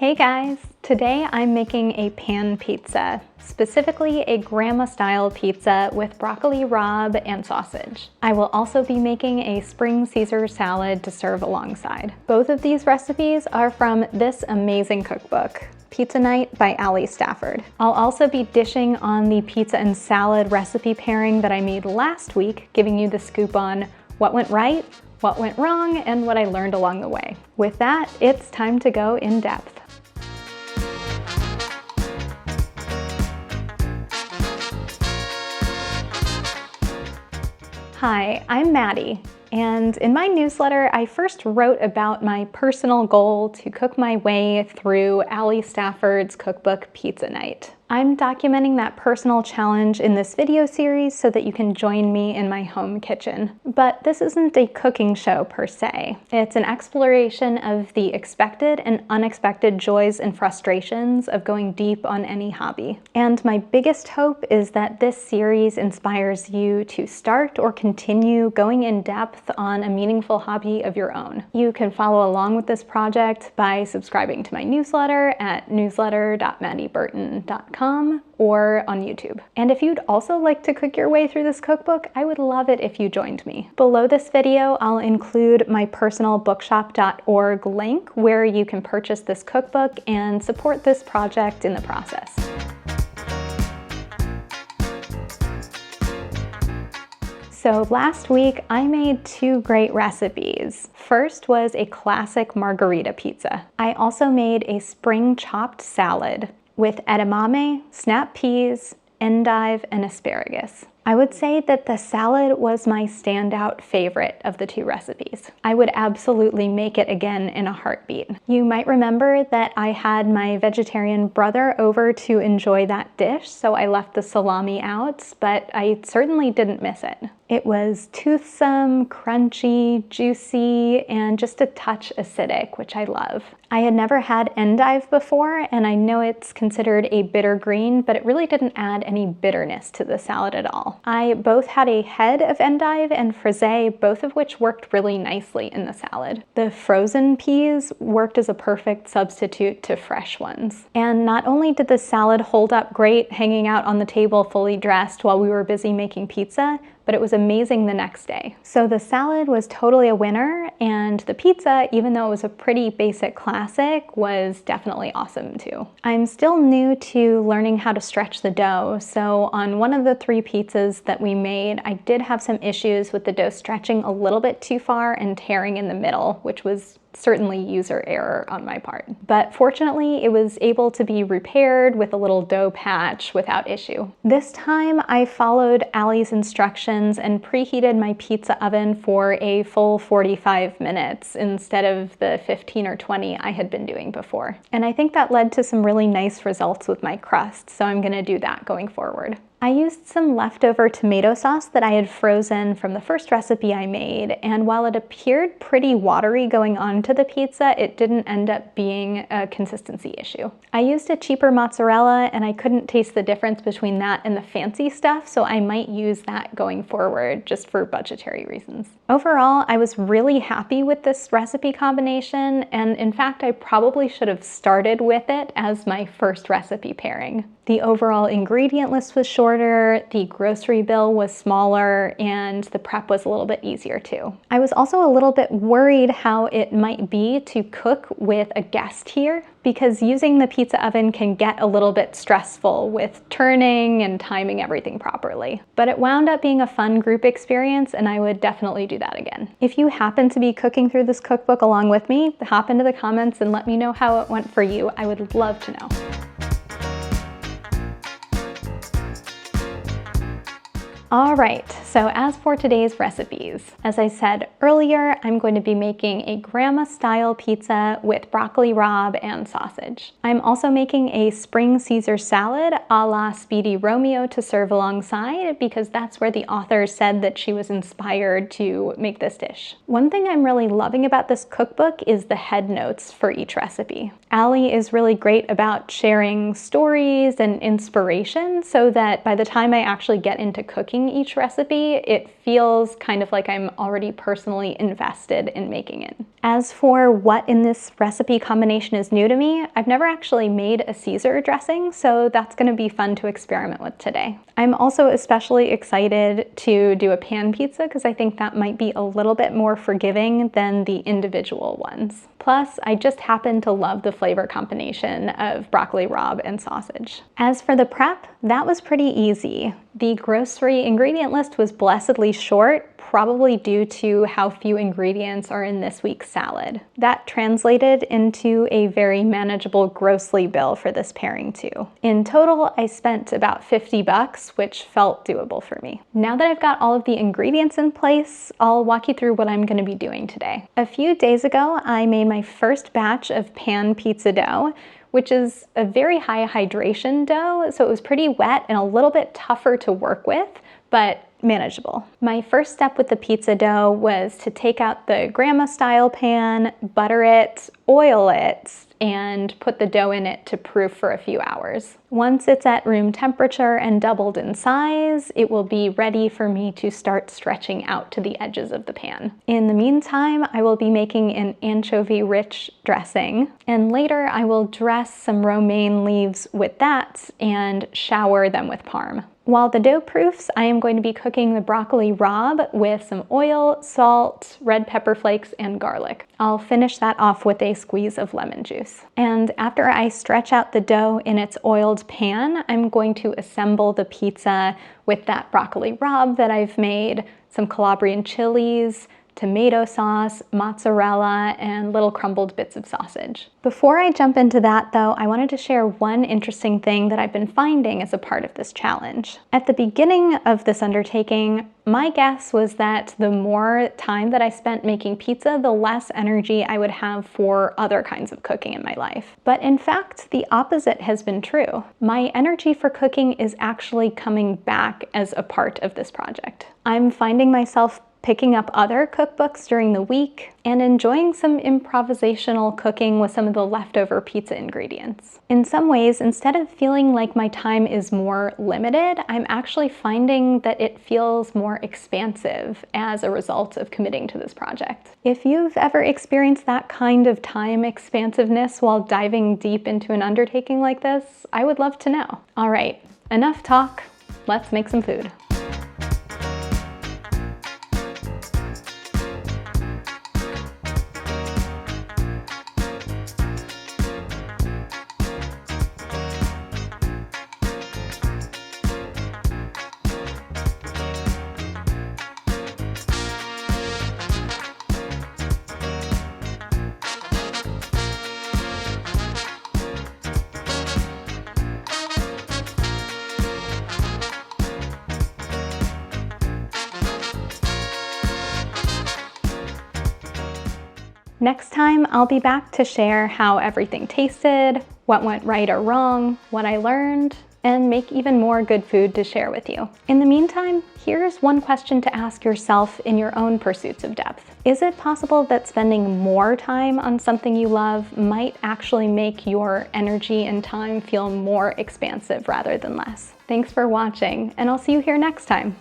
Hey guys! Today I'm making a pan pizza, specifically a grandma-style pizza with broccoli rabe and sausage. I will also be making a spring Caesar salad to serve alongside. Both of these recipes are from this amazing cookbook, Pizza Night by Stafford. I'll also be dishing on the pizza and salad recipe pairing that I made last week, giving you the scoop on what went right, what went wrong, and what I learned along the way. With that, it's time to go in depth. Hi, I'm Maddie, and in my newsletter, I first wrote about my personal goal to cook my way through Stafford's cookbook, Pizza Night. I'm documenting that personal challenge in this video series so that you can join me in my home kitchen. But this isn't a cooking show per se. It's an exploration of the expected and unexpected joys and frustrations of going deep on any hobby. And my biggest hope is that this series inspires you to start or continue going in depth on a meaningful hobby of your own. You can follow along with this project by subscribing to my newsletter at newsletter.maddieburton.com or on YouTube. And if you'd also like to cook your way through this cookbook, I would love it if you joined me. Below this video, I'll include my personal bookshop.org link where you can purchase this cookbook and support this project in the process. So last week, I made two great recipes. First was a classic margarita pizza. I also made a spring chopped salad with edamame, snap peas, endive, and asparagus. I would say that the salad was my standout favorite of the two recipes. I would absolutely make it again in a heartbeat. You might remember that I had my vegetarian brother over to enjoy that dish, so I left the salami out, but I certainly didn't miss it. It was toothsome, crunchy, juicy, and just a touch acidic, which I love. I had never had endive before, and I know it's considered a bitter green, but it really didn't add any bitterness to the salad at all. I both had a head of endive and frisee, both of which worked really nicely in the salad. The frozen peas worked as a perfect substitute to fresh ones. And not only did the salad hold up great hanging out on the table fully dressed while we were busy making pizza, but it was amazing the next day. So the salad was totally a winner, and the pizza, even though it was a pretty basic classic, was definitely awesome too. I'm still new to learning how to stretch the dough, so on one of the three pizzas that we made, I did have some issues with the dough stretching a little bit too far and tearing in the middle, which was certainly user error on my part. But fortunately, it was able to be repaired with a little dough patch without issue. This time, I followed Allie's instructions and preheated my pizza oven for a full 45 minutes instead of the 15 or 20 I had been doing before. And I think that led to some really nice results with my crust, so I'm gonna do that going forward. I used some leftover tomato sauce that I had frozen from the first recipe I made, and while it appeared pretty watery going onto the pizza, it didn't end up being a consistency issue. I used a cheaper mozzarella, and I couldn't taste the difference between that and the fancy stuff, so I might use that going forward just for budgetary reasons. Overall, I was really happy with this recipe combination, and in fact, I probably should have started with it as my first recipe pairing. The overall ingredient list was shorter, the grocery bill was smaller, and the prep was a little bit easier too. I was also a little bit worried how it might be to cook with a guest here, because using the pizza oven can get a little bit stressful with turning and timing everything properly. But it wound up being a fun group experience, and I would definitely do that again. If you happen to be cooking through this cookbook along with me, hop into the comments and let me know how it went for you. I would love to know. All right, so as for today's recipes, as I said earlier, I'm going to be making a grandma-style pizza with broccoli rabe and sausage. I'm also making a spring Caesar salad a la Speedy Romeo to serve alongside, because that's where the author said that she was inspired to make this dish. One thing I'm really loving about this cookbook is the head notes for each recipe. Allie is really great about sharing stories and inspiration so that by the time I actually get into cooking making each recipe, it feels kind of like I'm already personally invested in making it. As for what in this recipe combination is new to me, I've never actually made a Caesar dressing, so that's going to be fun to experiment with today. I'm also especially excited to do a pan pizza because I think that might be a little bit more forgiving than the individual ones. Plus, I just happen to love the flavor combination of broccoli rabe and sausage. As for the prep, that was pretty easy. The grocery ingredient list was blessedly short, probably due to how few ingredients are in this week's salad. That translated into a very manageable grocery bill for this pairing too. In total, I spent about $50, which felt doable for me. Now that I've got all of the ingredients in place, I'll walk you through what I'm going to be doing today. A few days ago, I made my first batch of pan pizza dough, which is a very high hydration dough, so it was pretty wet and a little bit tougher to work with, but manageable. My first step with the pizza dough was to take out the grandma style pan, butter it, oil it, and put the dough in it to proof for a few hours. Once it's at room temperature and doubled in size, it will be ready for me to start stretching out to the edges of the pan. In the meantime, I will be making an anchovy-rich dressing, and later I will dress some romaine leaves with that and shower them with parm. While the dough proofs, I am going to be cooking the broccoli rabe with some oil, salt, red pepper flakes, and garlic. I'll finish that off with a squeeze of lemon juice. And after I stretch out the dough in its oiled pan, I'm going to assemble the pizza with that broccoli rabe that I've made, some Calabrian chilies, tomato sauce, mozzarella, and little crumbled bits of sausage. Before I jump into that though, I wanted to share one interesting thing that I've been finding as a part of this challenge. At the beginning of this undertaking, my guess was that the more time that I spent making pizza, the less energy I would have for other kinds of cooking in my life. But in fact, the opposite has been true. My energy for cooking is actually coming back as a part of this project. I'm finding myself picking up other cookbooks during the week, and enjoying some improvisational cooking with some of the leftover pizza ingredients. In some ways, instead of feeling like my time is more limited, I'm actually finding that it feels more expansive as a result of committing to this project. If you've ever experienced that kind of time expansiveness while diving deep into an undertaking like this, I would love to know. All right, enough talk, let's make some food. Next time, I'll be back to share how everything tasted, what went right or wrong, what I learned, and make even more good food to share with you. In the meantime, here's one question to ask yourself in your own pursuits of depth. Is it possible that spending more time on something you love might actually make your energy and time feel more expansive rather than less? Thanks for watching, and I'll see you here next time.